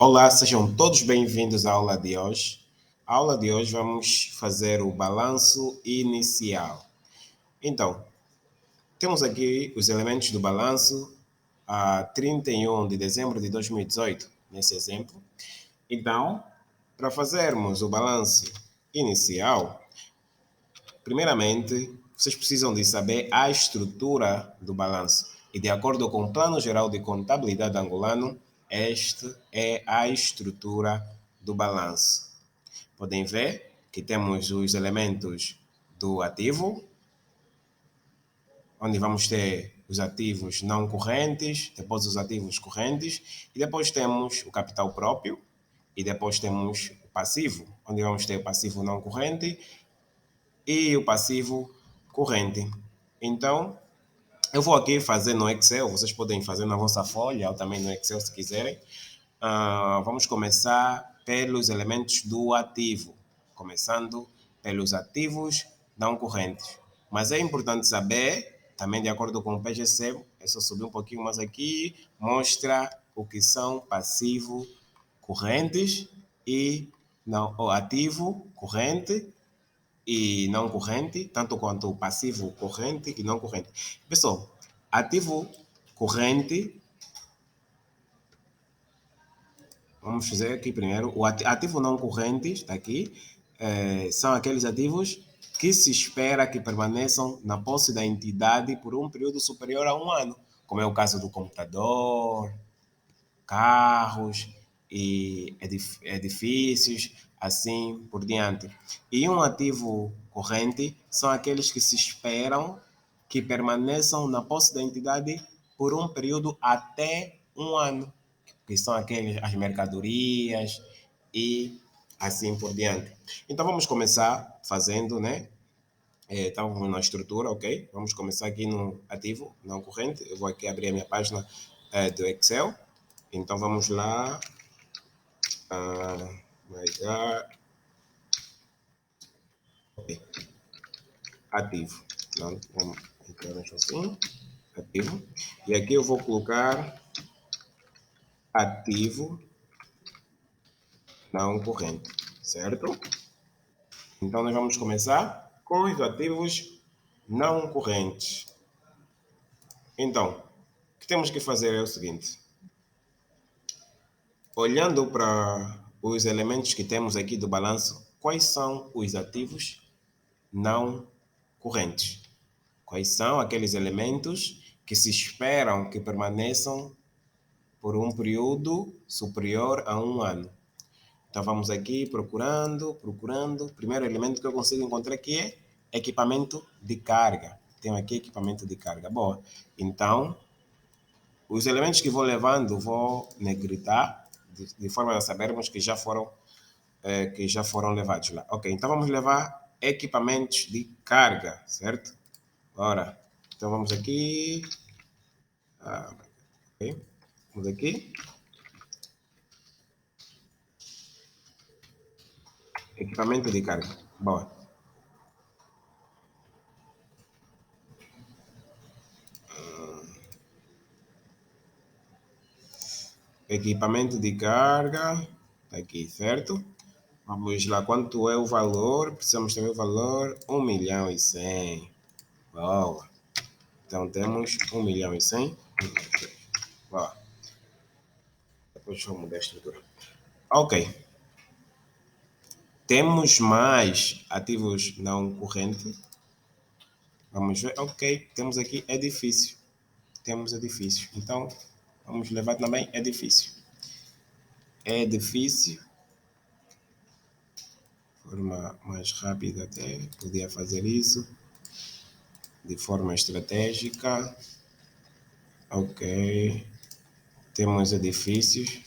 Olá, sejam todos bem-vindos à aula de hoje. A aula de hoje vamos fazer o balanço inicial. Então, temos aqui os elementos do balanço a 31 de dezembro de 2018, nesse exemplo. Então, para fazermos o balanço inicial, primeiramente, vocês precisam de saber a estrutura do balanço. E de acordo com o Plano Geral de Contabilidade angolano, esta é a estrutura do balanço. Podem ver que temos os elementos do ativo, onde vamos ter os ativos não correntes, depois os ativos correntes, e depois temos o capital próprio, e depois temos o passivo, onde vamos ter o passivo não corrente e o passivo corrente. Então, eu vou aqui fazer no Excel, vocês podem fazer na vossa folha ou também no Excel se quiserem. Vamos começar pelos elementos do ativo, começando pelos ativos não correntes. Mas é importante saber, também de acordo com o PGC, é só subir um pouquinho mais aqui, mostra o que são passivo correntes e não, o ativo corrente e não corrente, tanto quanto o passivo corrente e não corrente. Pessoal, ativo corrente, vamos fazer aqui primeiro, o ativo não corrente, está aqui, são aqueles ativos que se espera que permaneçam na posse da entidade por um período superior a um ano, como é o caso do computador, carros e edifícios, assim por diante. E um ativo corrente são aqueles que se esperam que permaneçam na posse da entidade por um período até um ano, que são aqueles, as mercadorias e assim por diante. Então vamos começar fazendo, né? Estamos na estrutura, ok? Vamos começar aqui no ativo não corrente. Eu vou aqui abrir a minha página do Excel. Então vamos lá. Ok. Ativo. Não, vamos entrar assim. Ativo. E aqui eu vou colocar ativo não corrente, certo? Então nós vamos começar com os ativos não correntes. Então, o que temos que fazer é o seguinte. Olhando para os elementos que temos aqui do balanço, quais são os ativos não correntes? Quais são aqueles elementos que se esperam que permaneçam por um período superior a um ano? Então vamos aqui procurando. O primeiro elemento que eu consigo encontrar aqui é equipamento de carga. Tenho aqui equipamento de carga. Boa. Então, os elementos que vou levando, vou negritar, de forma a sabermos que já foram levados lá. Ok, então vamos levar equipamentos de carga, certo? Ora, então vamos aqui. Ok, vamos aqui. Equipamento de carga. Boa. Equipamento de carga. Tá aqui, certo? Vamos lá, quanto é o valor? Precisamos ter o valor 1.100.000. Boa. Então temos 1.100.000. Boa. Depois vamos mudar a estrutura. Ok. Temos mais ativos não correntes. Vamos ver. Ok. Temos aqui edifício. Temos edifício. Então, vamos levar também edifício. Edifício. Forma mais rápida até. Podia fazer isso. De forma estratégica. Ok. Temos edifícios.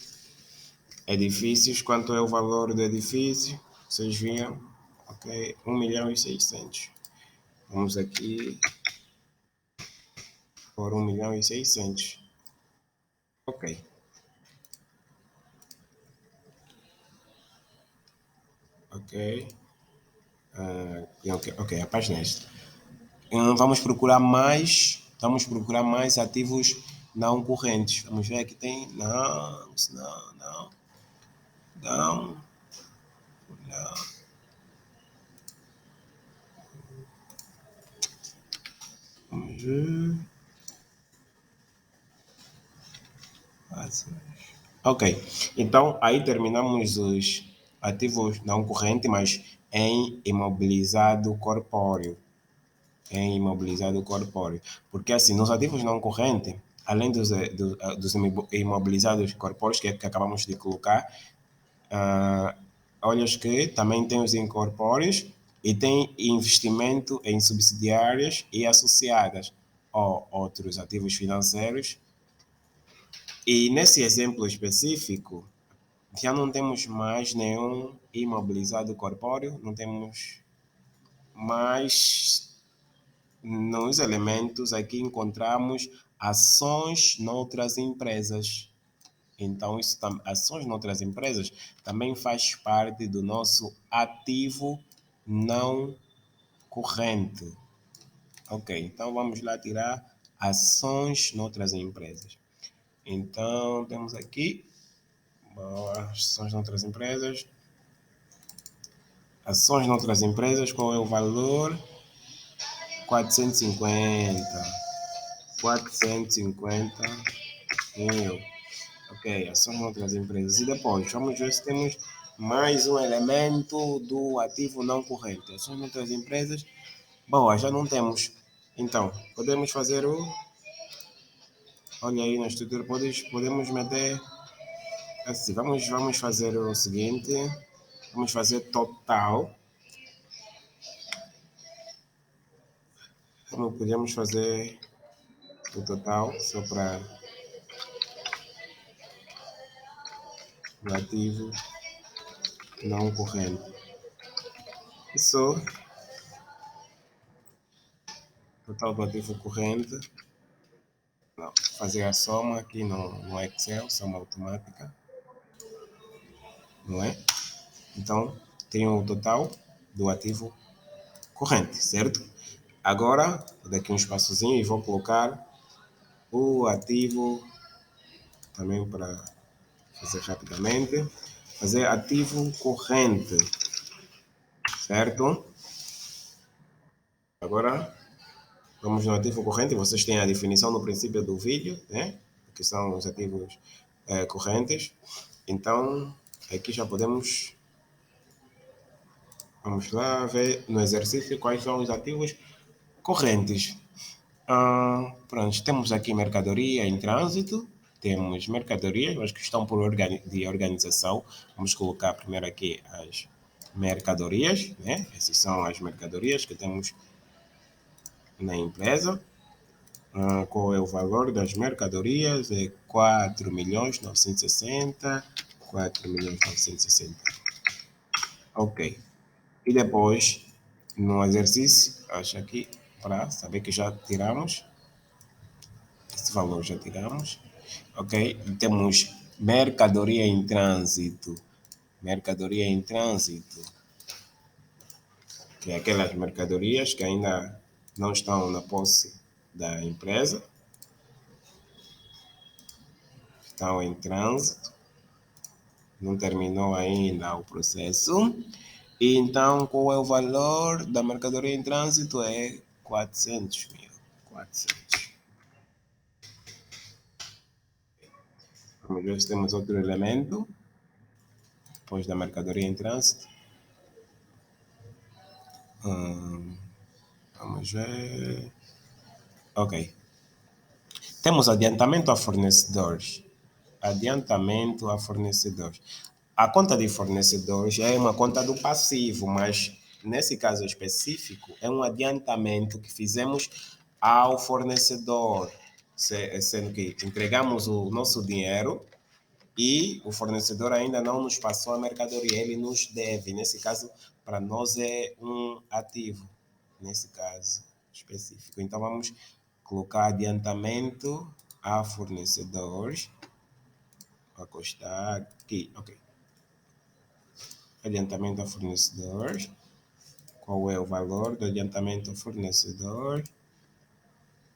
Edifícios, quanto é o valor do edifício? Vocês viram? Ok, 1.600.000. Vamos aqui por 1.600.000. Ok. Ok. Ok, a página é esta. Vamos procurar mais ativos não correntes. Vamos ver aqui tem. Não. Não, não. Vamos ver. Ok, então aí terminamos os ativos não correntes, mas em imobilizado corpóreo. Em imobilizado corpóreo. Porque assim, nos ativos não correntes, além dos imobilizados corpóreos que acabamos de colocar, olhas que também tem os incorpóreos e tem investimento em subsidiárias e associadas ou outros ativos financeiros. E nesse exemplo específico, já não temos mais nenhum imobilizado corpóreo, não temos mais nos elementos aqui encontramos ações noutras empresas. Então, ações noutras empresas também faz parte do nosso ativo não corrente. Ok, então vamos lá tirar ações noutras empresas. Então, temos aqui ações noutras empresas. Ações noutras empresas, qual é o valor? 450. 450 mil. Ok, ações noutras empresas. E depois, vamos ver se temos mais um elemento do ativo não corrente. Ações noutras empresas. Boa, já não temos. Então, podemos fazer o. Olha aí na estrutura, podemos meter. Assim, vamos fazer o seguinte. Vamos fazer total. Como podemos fazer o total, só para o ativo não corrente. Isso, total do ativo corrente. Não, fazer a soma aqui no Excel, soma automática, não é? Então, tenho o total do ativo corrente, certo? Agora, vou dar aqui um espaçozinho e vou colocar o ativo também para fazer rapidamente. Fazer ativo corrente, certo? Agora, vamos no ativo corrente. Vocês têm a definição no princípio do vídeo, né? Que são os ativos correntes. Então, aqui já podemos. Vamos lá ver no exercício quais são os ativos correntes. Pronto, temos aqui mercadoria em trânsito, temos mercadorias, mas que estão por de organização. Vamos colocar primeiro aqui as mercadorias, né? Essas são as mercadorias que temos na empresa. Qual é o valor das mercadorias? É 4.960.000, 4.960.000. Ok. E depois, no exercício, acho aqui, para saber que já tiramos, esse valor já tiramos, ok? Temos mercadoria em trânsito. Mercadoria em trânsito, que é aquelas mercadorias que ainda não estão na posse da empresa, estão em trânsito, não terminou ainda o processo. E então, qual é o valor da mercadoria em trânsito? É 400 mil. 400. Vamos ver se temos outro elemento, depois da mercadoria em trânsito. Vamos ver. Ok. Temos adiantamento a fornecedores. Adiantamento a fornecedores. A conta de fornecedores é uma conta do passivo, mas nesse caso específico é um adiantamento que fizemos ao fornecedor, sendo que entregamos o nosso dinheiro e o fornecedor ainda não nos passou a mercadoria, ele nos deve. Nesse caso, para nós é um ativo, nesse caso específico. Então, vamos colocar adiantamento a fornecedores. Vai custar aqui, ok. Adiantamento a fornecedores. Qual é o valor do adiantamento a fornecedor?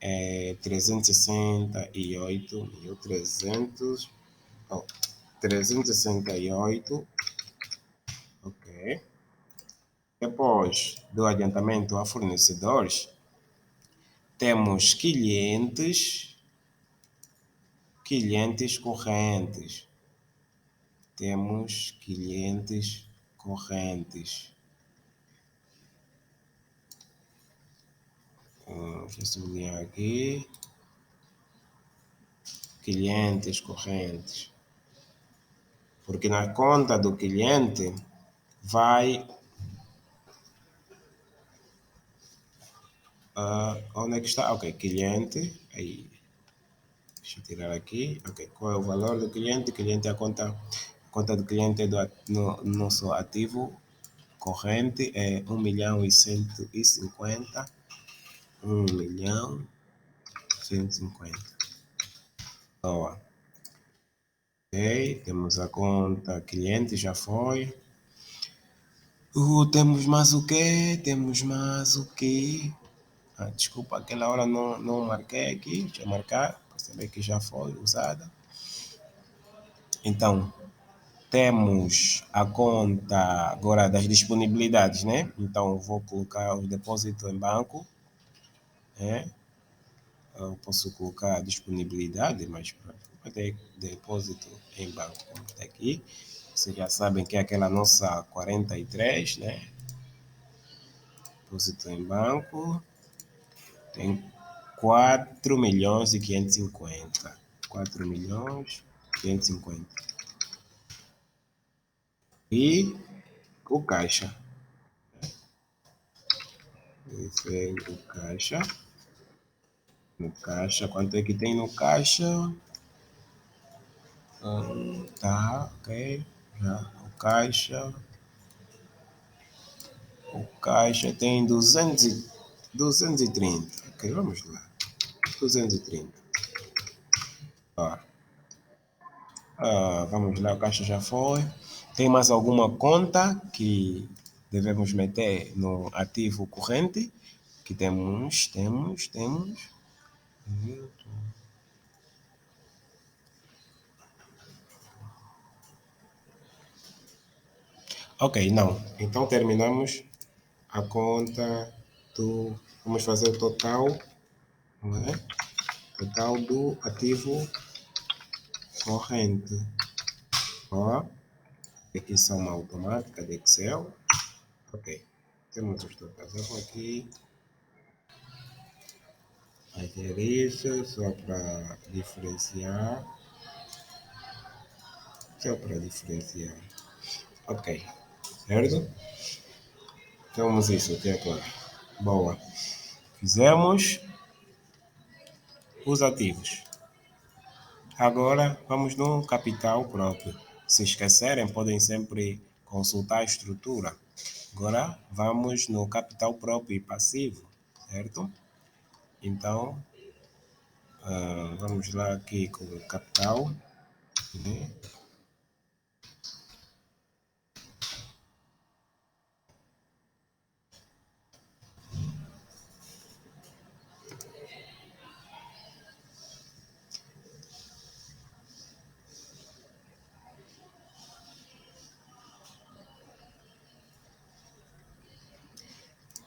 É 368.300. Oh, 368. Ok. Depois do adiantamento a fornecedores, temos clientes correntes. Temos clientes correntes. Deixa eu sublinhar aqui. Clientes correntes. Porque na conta do cliente vai. Onde é que está? Ok, cliente. Aí. Deixa eu tirar aqui. Ok, qual é o valor do cliente? Cliente é a conta do cliente é no nosso ativo corrente é 1.150.000. 1.150.000. Boa. Ok, temos a conta cliente, já foi. Temos mais o quê? Temos mais o quê? Desculpa, aquela hora não marquei aqui. Deixa eu marcar para saber que já foi usada. Então, temos a conta agora das disponibilidades, né? Então, vou colocar o depósito em banco. Né? Eu posso colocar disponibilidade, mas vou ter depósito em banco, como está aqui. Vocês já sabem que é aquela nossa 43, né? Depósito em banco. Tem 4.550.000. 4.550.000. E o caixa. Esse é o caixa. No caixa, quanto é que tem no caixa? Tá, ok. Já, o caixa. O caixa tem 230. Ok, vamos lá. 230. Ó. Vamos lá, o caixa já foi. Tem mais alguma conta que devemos meter no ativo corrente? Que temos. Ok, não. Então terminamos a conta do. Vamos fazer o total, não é? Total do ativo corrente. Ó, aqui são uma automática de Excel. Ok, temos os totais. Eu vou aqui fazer isso só para diferenciar. Ok, certo? Temos isso até agora. Boa. Fizemos os ativos. Agora vamos no capital próprio. Se esquecerem, podem sempre consultar a estrutura. Agora vamos no capital próprio e passivo, certo? Então, vamos lá aqui com o capital. Né?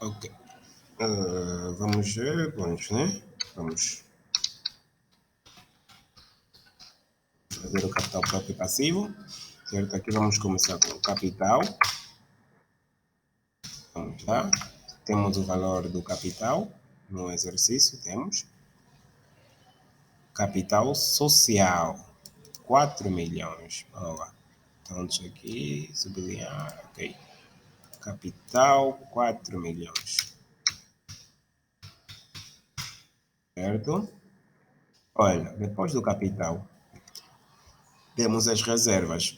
Ok. Vamos ver, né? Vamos fazer o capital próprio e passivo. Certo? Aqui vamos começar com o capital. Vamos lá. Temos o valor do capital no exercício, temos. Capital social, 4 milhões. Boa. Então, deixa aqui, sublinhar, ok. Capital, 4 milhões. Certo? Olha, depois do capital, temos as reservas.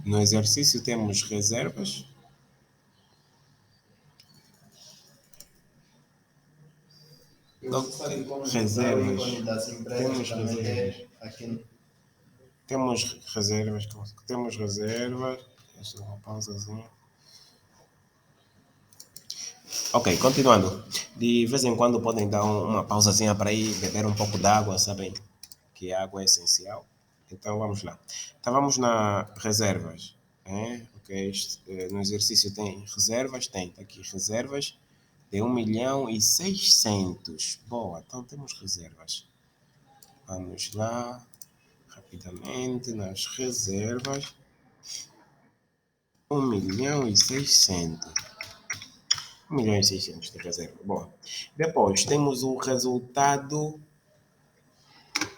No exercício temos reservas. Reservas. Temos reservas. Temos reservas. Deixa eu dar uma pausazinha. Ok, continuando. De vez em quando podem dar uma pausazinha para ir beber um pouco d'água, sabem? que a água é essencial. Então vamos lá. Então vamos na reservas. Ok, no exercício tem reservas, tem tá aqui reservas de 1.600.000. Boa, então temos reservas. Vamos lá, rapidamente, nas reservas. 1.600.000. 1.600.000 de reserva. Bom, depois temos o resultado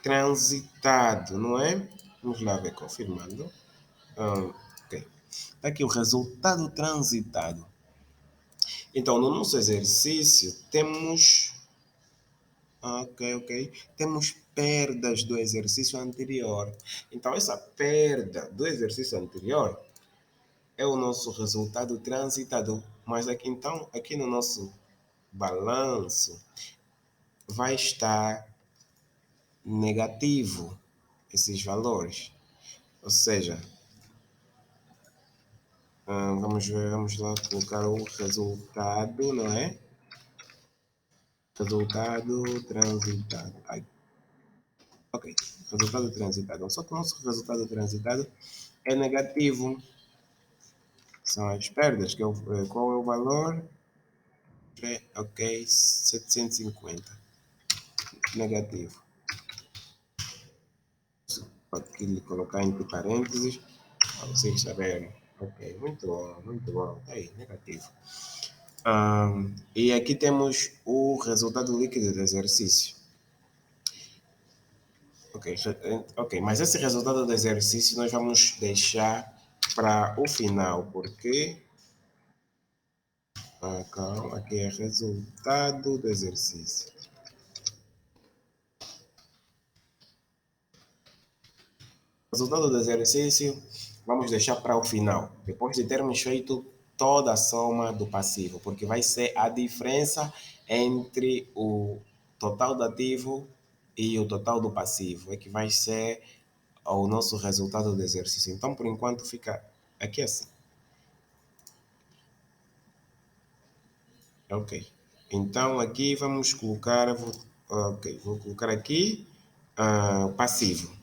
transitado, não é? Vamos lá ver, confirmando. Ok. Está aqui o resultado transitado. Então, no nosso exercício, temos. Ok. Temos perdas do exercício anterior. Então, essa perda do exercício anterior é o nosso resultado transitado. Mas aqui, então, aqui no nosso balanço, vai estar negativo esses valores. Ou seja, vamos ver, vamos lá colocar o resultado, não é? Resultado transitado. Ai, ok, resultado transitado. Só que o nosso resultado transitado é negativo. São as perdas. Qual é o valor? Ok, 750. Negativo. Aqui colocar entre parênteses para vocês saberem. Ok, muito bom, muito bom. Tá aí, negativo. E aqui temos o resultado líquido do exercício. Ok, mas esse resultado do exercício nós vamos deixar para o final, porque calma, aqui é resultado do exercício. Resultado do exercício vamos deixar para o final, depois de termos feito toda a soma do passivo, porque vai ser a diferença entre o total do ativo e o total do passivo, é que vai ser o nosso resultado do exercício. Então, por enquanto, fica aqui assim. Ok. Então, aqui vamos colocar, vou colocar aqui passivo,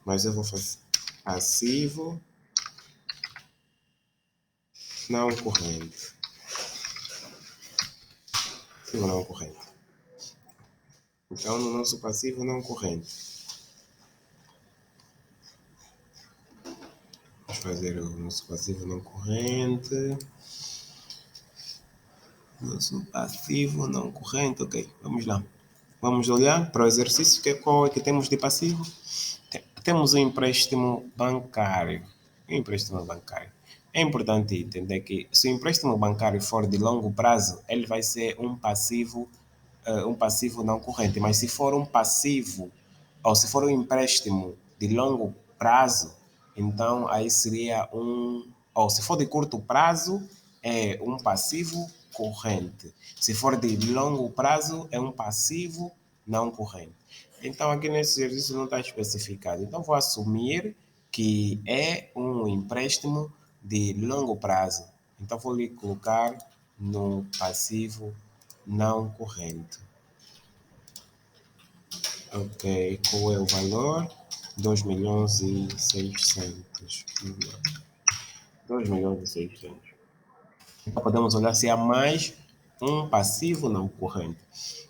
mas eu vou fazer passivo não corrente. Passivo não corrente. Então, no nosso passivo não corrente, vamos fazer o nosso passivo não corrente. Nosso passivo não corrente, ok. Vamos lá. Vamos olhar para o exercício, qual é que temos de passivo? Temos o empréstimo bancário. O empréstimo bancário. É importante entender que se o empréstimo bancário for de longo prazo, ele vai ser um passivo não corrente. Mas se for um passivo, ou se for um empréstimo de longo prazo, então aí seria ou se for de curto prazo, é um passivo corrente. Se for de longo prazo, é um passivo não corrente. Então, aqui nesse exercício não está especificado. Então, vou assumir que é um empréstimo de longo prazo. Então, vou lhe colocar no passivo não corrente. Ok, qual é o valor? 2.600.000. 2.600.000. Então, podemos olhar se há mais um passivo não corrente.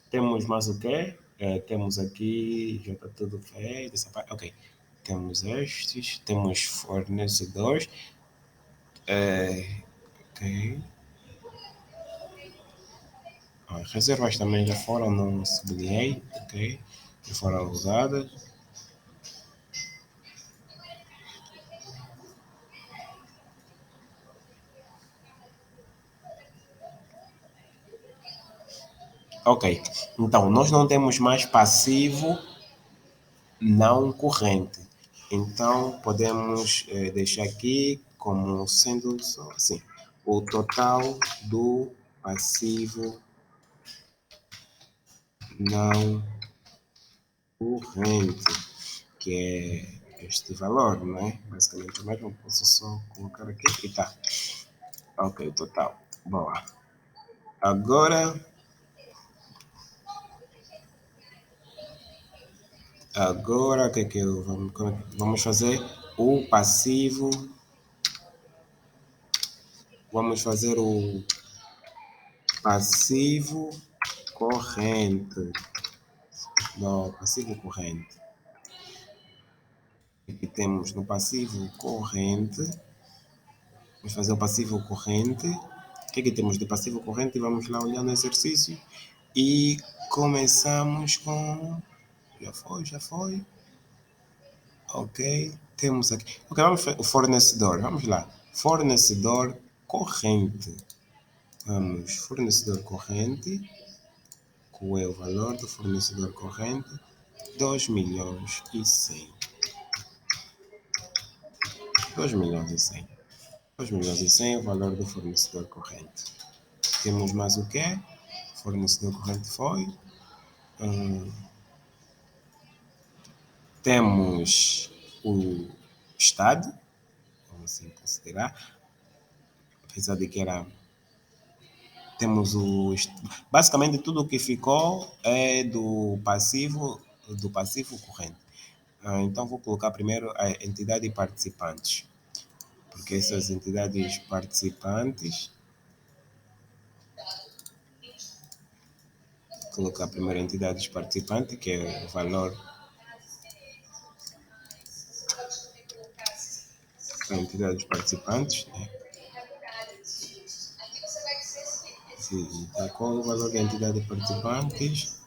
Temos mais o quê? Temos aqui, já está tudo feito, essa parte. Ok. Temos estes, temos fornecedores. Ok. Reservas também já foram, não sublinhei, ok? Já foram usadas. Ok. Então, nós não temos mais passivo não corrente. Então, podemos deixar aqui como sendo só assim, o total do passivo não corrente, que é este valor, não é? Basicamente o mesmo, posso só colocar aqui e tá. Ok, o total. Boa. Agora, Agora, o que é que vamos fazer? O passivo. Vamos fazer o passivo corrente. No passivo corrente. Aqui temos no passivo corrente. Vamos fazer o passivo corrente. O que é que temos de passivo corrente? Vamos lá olhar no exercício. E começamos com. Já foi, já foi. Ok. Temos aqui. Ok, vamos o fornecedor. Vamos lá. Fornecedor corrente. Vamos, fornecedor corrente. Qual é o valor do fornecedor corrente? 2.100.000. 2.100.000. 2.100.000 é o valor do fornecedor corrente. Temos mais o quê? O fornecedor corrente foi. Temos o Estado, vamos assim considerar, apesar de que era. Temos o. Basicamente tudo o que ficou é do passivo corrente. Então vou colocar primeiro a entidade participantes, porque essas entidades participantes. Colocar primeiro entidades participantes, que é o valor das entidades participantes, né? Então, qual é o valor da entidade participantes?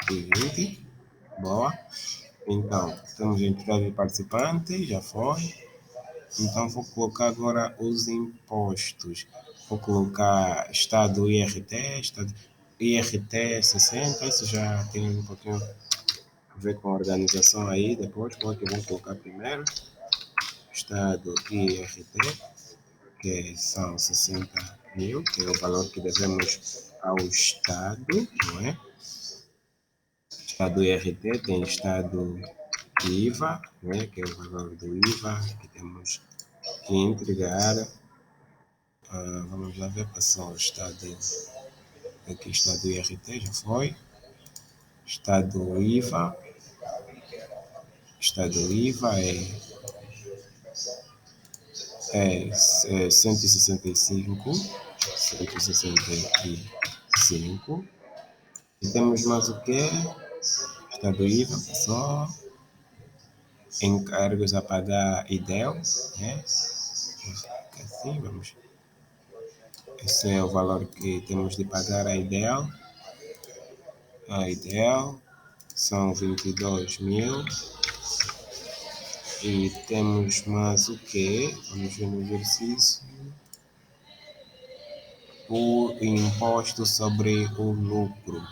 20. Boa. Então, temos a entidade participante, já foi. Então, vou colocar agora os impostos. Vou colocar Estado IRT, Estado IRT 60, isso já tem um pouquinho a ver com a organização aí. Depois, qual é que eu vou colocar primeiro? Estado IRT, que são 60.000, que é o valor que devemos ao Estado, não é? Estado IRT tem Estado IVA, né, que é o valor do IVA que temos que entregar. Vamos lá ver, passou o Estado, aqui Estado IRT, já foi. Estado IVA, Estado IVA é 165, 165. E temos mais o quê? Estado IVA, passou. Encargos a pagar IDEL, né? Assim, vamos. Esse é o valor que temos de pagar a IDEL. A IDEL são 22.000. E temos mais o quê? Vamos ver no exercício. O imposto sobre o lucro.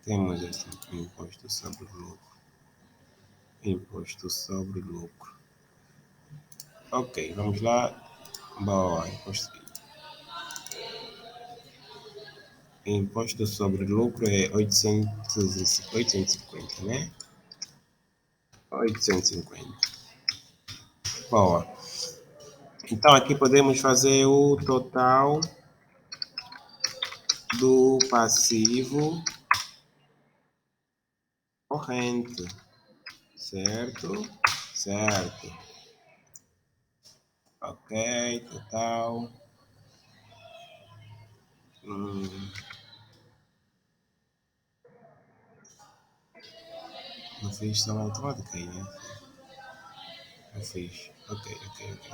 Temos esse imposto sobre o lucro. Imposto sobre o lucro. Ok, vamos lá. Boa, imposto sobre lucro é 850, né? 850. Boa. Então aqui podemos fazer o total do passivo corrente, certo? Certo. Ok, total. Não fiz soma automática aí, né? Não fiz. Ok, ok, ok.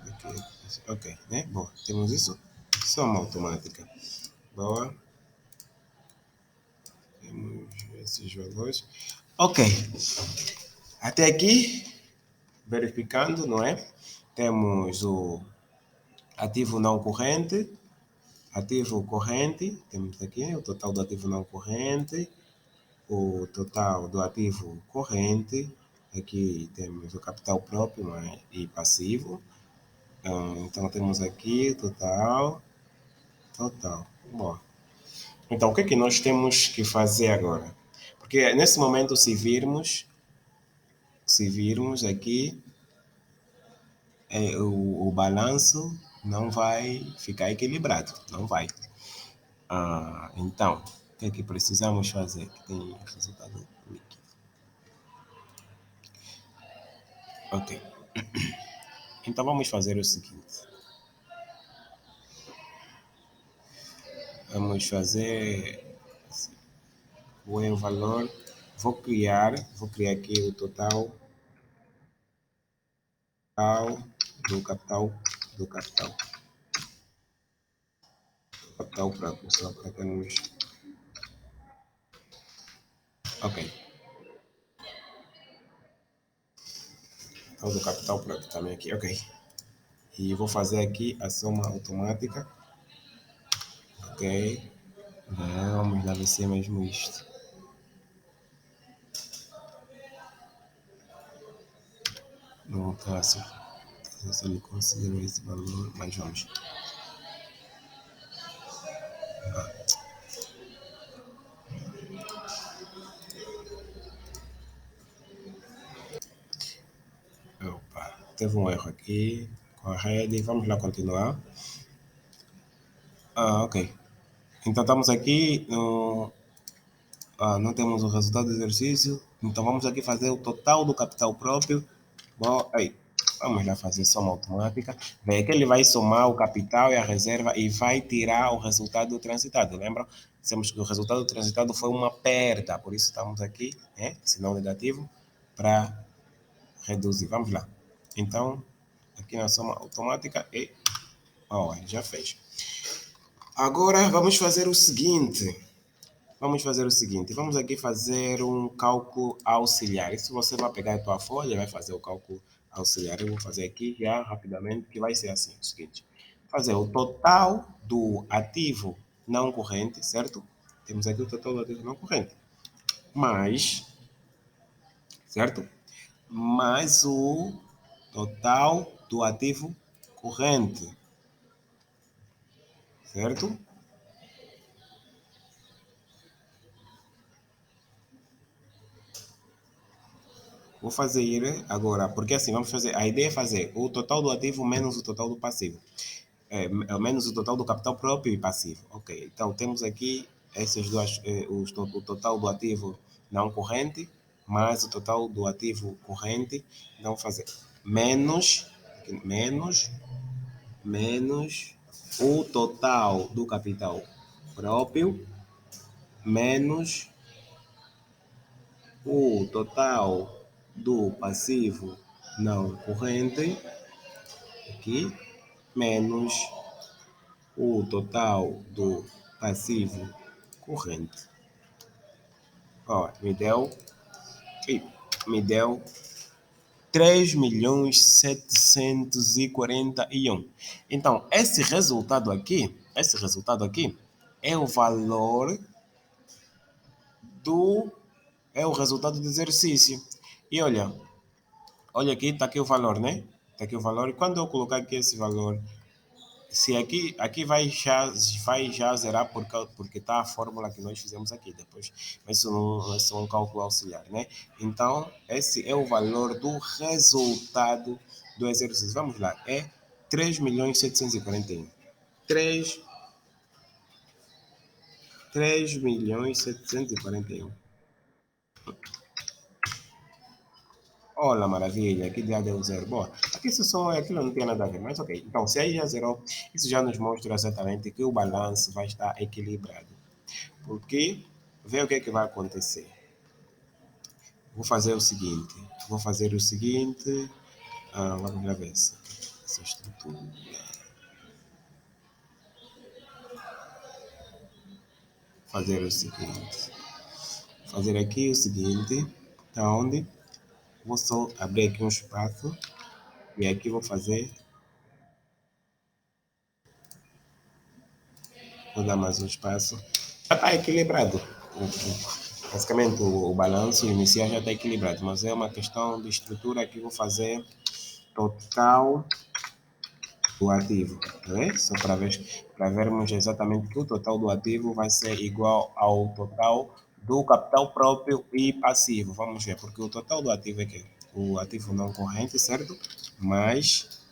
Ok, ok, né? Bom, temos isso. Soma automática. Boa. Temos esses valores. Ok. Até aqui, verificando, não é? Temos o ativo não corrente, ativo corrente, temos aqui o total do ativo não corrente, o total do ativo corrente, aqui temos o capital próprio, não é? E passivo. Então temos aqui total. Bom, então o que é que nós temos que fazer agora? Porque nesse momento, se virmos aqui, o balanço não vai ficar equilibrado, não vai. Então, o que é que precisamos fazer? Que tem resultado líquido. Ok. Então vamos fazer o seguinte. Vamos fazer o valor. Vou criar aqui o total do capital próprio, só para termos. Ok. Então, do capital próprio também aqui, ok. E vou fazer aqui a soma automática, ok. Vamos lá ver se é mesmo isto. Não está assim. Se ele considerou esse valor, mas vamos. Opa, teve um erro aqui com a rede. Vamos lá continuar. Ok. Então estamos aqui no. Não temos o resultado do exercício. Então vamos aqui fazer o total do capital próprio. Bom, aí, vamos lá fazer soma automática. Vê que ele vai somar o capital e a reserva e vai tirar o resultado do transitado. Lembram? Dissemos que o resultado do transitado foi uma perda, por isso estamos aqui, né? Sinal negativo, para reduzir. Vamos lá. Então, aqui na soma automática e já fez. Agora vamos fazer o seguinte. Vamos aqui fazer um cálculo auxiliar. Isso você vai pegar a tua folha, vai fazer o cálculo auxiliar. Eu vou fazer aqui já rapidamente, que vai ser assim, o seguinte. Fazer o total do ativo não corrente, certo? Temos aqui o total do ativo não corrente. Mais, certo? Mais o total do ativo corrente, certo? Vou fazer agora, porque assim, vamos fazer, a ideia é fazer o total do ativo menos o total do passivo. Menos o total do capital próprio e passivo. Ok, então temos aqui essas duas, o total do ativo não corrente, mais o total do ativo corrente. Então, vou fazer menos, menos o total do capital próprio, menos o total do passivo não corrente, aqui, menos o total do passivo corrente. Me deu, me deu 3.741.000. Então, esse resultado aqui é o valor do, é o resultado do exercício. E olha aqui, está aqui o valor, né? Está aqui o valor. E quando eu colocar aqui esse valor, se aqui vai já zerar porque está a fórmula que nós fizemos aqui depois. Isso é um cálculo auxiliar, né? Então, esse é o valor do resultado do exercício. Vamos lá, é 3.741. 3, 3.741. Olha, maravilha, aqui já deu zero. Boa, aqui isso só, aquilo não tem nada a ver, mas ok. Então, se aí já zerou, isso já nos mostra exatamente que o balanço vai estar equilibrado. Porque, vê o que é que vai acontecer. Vou fazer o seguinte, vamos lá ver essa estrutura. Fazer aqui o seguinte, onde vou só abrir aqui um espaço e aqui vou dar mais um espaço. Já está equilibrado. Basicamente o balanço inicial já está equilibrado, mas é uma questão de estrutura que vou fazer total do ativo, né? Só para vermos exatamente que o total do ativo vai ser igual ao total do capital próprio e passivo. Vamos ver, porque o total do ativo é que o ativo não corrente, certo? Mais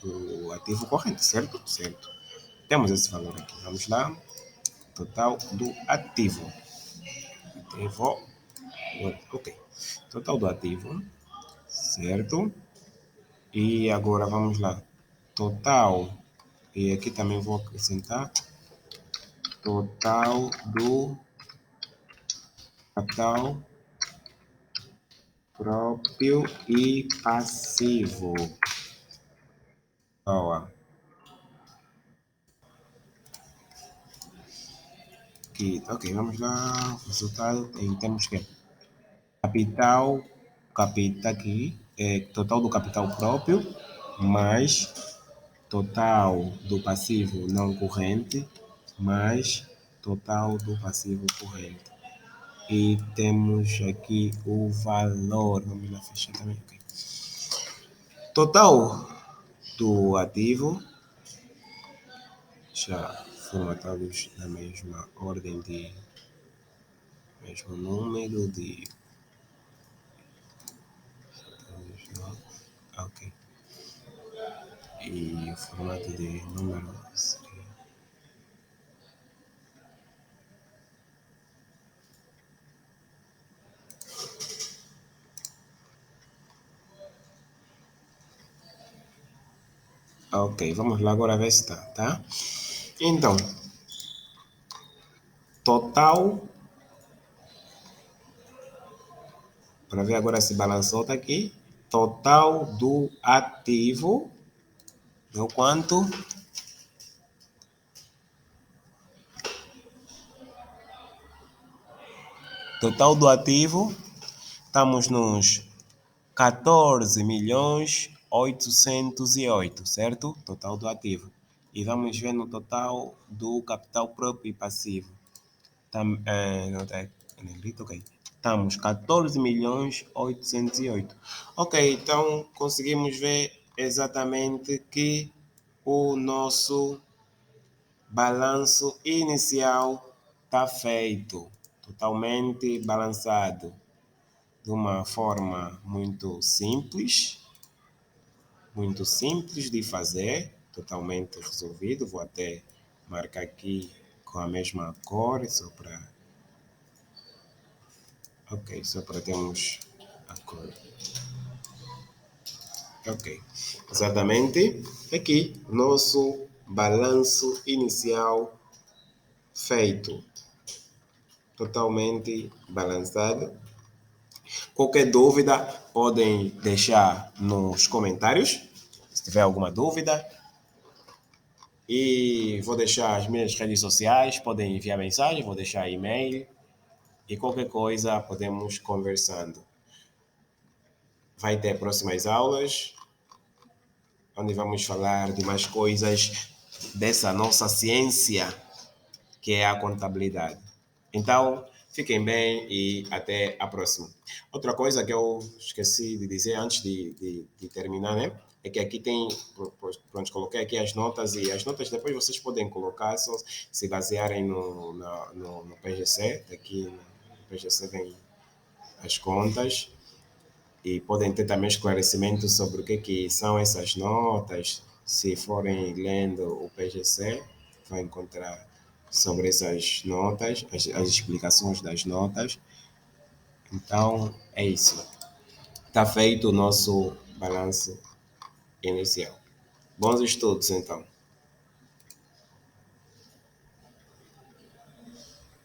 o ativo corrente, certo? Certo. Temos esse valor aqui. Vamos lá. Total do ativo. Ativo. Ok. Total do ativo. Certo. E agora vamos lá. Total. E aqui também vou acrescentar. Total do capital próprio e passivo. Boa. Aqui, ok, vamos lá. Resultado. E temos que capital, capital aqui, total do capital próprio, mais total do passivo não corrente, mais total do passivo corrente. E temos aqui o valor, vamos lá fechar também, ok. Total do ativo, já formatados na mesma ordem de mesmo número de. Ok. E o formato de números. Ok, vamos lá agora ver se está, tá? Então, total, para ver agora se balançou, tá aqui. Total do ativo, deu quanto? Total do ativo, estamos nos 14.808, certo? Total do ativo. E vamos ver no total do capital próprio e passivo. Não tá negrito, ok. Estamos 14.808. Ok, então conseguimos ver exatamente que o nosso balanço inicial está feito, totalmente balançado, de uma forma muito simples de fazer, totalmente resolvido. Vou até marcar aqui com a mesma cor, só para. Ok, só para termos a cor. Ok, exatamente. Aqui, nosso balanço inicial feito, totalmente balançado. Qualquer dúvida, podem deixar nos comentários, se tiver alguma dúvida. E vou deixar as minhas redes sociais, podem enviar mensagem, vou deixar e-mail e qualquer coisa podemos conversando. Vai ter próximas aulas, onde vamos falar de mais coisas dessa nossa ciência, que é a contabilidade. Então, fiquem bem e até a próxima. Outra coisa que eu esqueci de dizer antes de terminar, né? É que aqui tem, pronto, coloquei aqui as notas e as notas depois vocês podem colocar, só se basearem no PGC, aqui no PGC vem as contas e podem ter também esclarecimento sobre o que são essas notas. Se forem lendo o PGC, vão encontrar sobre essas notas, as explicações das notas. Então, é isso. Está feito o nosso balanço inicial. Bons estudos, então.